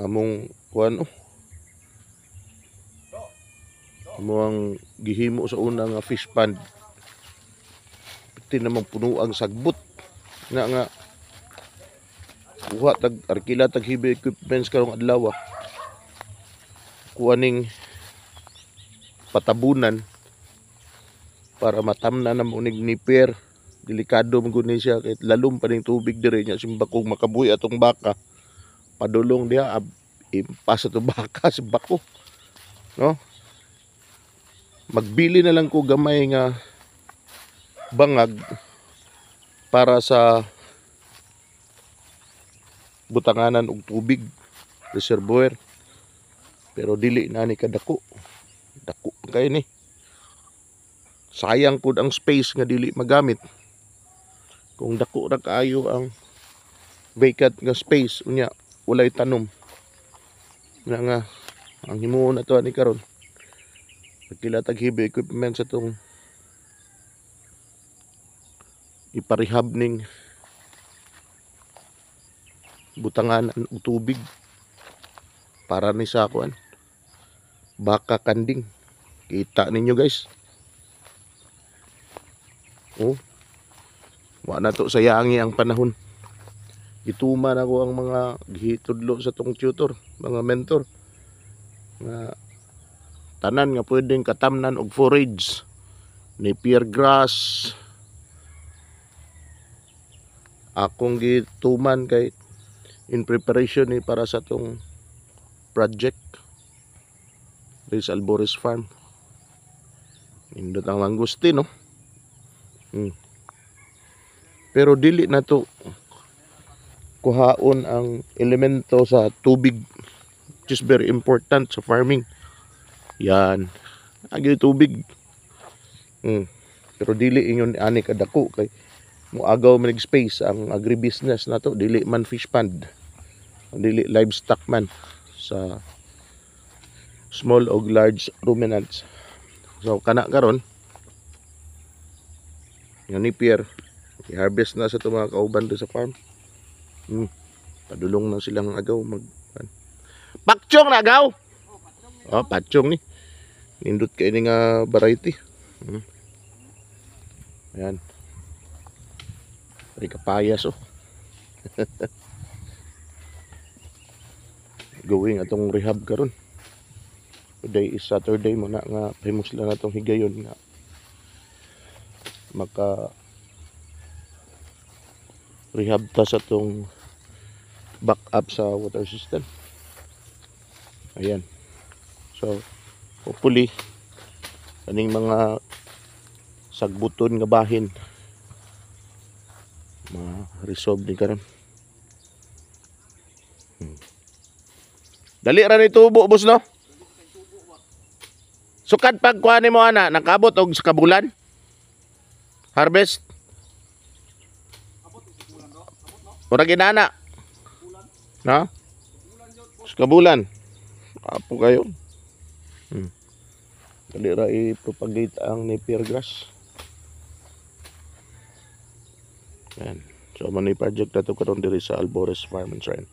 among kuan amo ang gihimo sa una nga fish pond. Pati namang puno ang sagbot nga kuha tag arkila tag heavy equipments karong adlaw. Kuaning patabunan para matamna na mo nig niper. Delikado man gud ni siya kay lalom pa ning tubig dire nya simba kung makabuhi atong baka padulong diha impas atong baka sa bako, no? Magbili na lang ko gamay nga bangag para sa butanganan og tubig reservoir, pero dili na ni kadako kay ni sayang pud ang space nga dili magamit. Kung dako ra kaayo ang vacant nga space unya walay tanom nga ang himuon na to ani karon pagkilatag heavy equipment sa tong iparehab ning butanganan og tubig para ni sa kuan baka kanding. Kita ninyo guys, wa na to sayangi ang panahon. Gituman ako ang mga gihitudlo sa tong tutor, mga mentor nga tanan nga pwedeng katamnan og forage, napier grass. Akong gituman kay in preparation ni para sa tong project sa Albores Farm. Indot ang langustin, no? Pero dili na to kuhaon ang elemento sa tubig, which is very important sa farming. Yan, agi tubig. Pero dili ingon ani kadako kay muagaw man space ang agribusiness na to, dili man fish pond, dili livestock man sa small o large ruminants. So kana karon nga nipier i-harvest na sa itong mga kauban doon sa farm. Padulong na silang agaw mag pakchong na agaw. Patchong ni nindot kay ni nga variety. Ayan, ay kapayas going atong rehab karon. Today is Saturday mo na nga famous lang atong higayon nga maka rehab ta sa tong back up sa water system. Ayan, so hopefully kaning mga sagbuton nga bahin ma-resolve ni karon. Dali ra ni tubo boss, no? Sukad pag kuha ni mo ana nakabot og sa kabulan harvest. Ora ginana. Na? Sa kabulan. Apo kayo. Dali ra i-propagate ang napier grass. Yan. So man ni project nato karon diri sa Albores Farm and Shrine.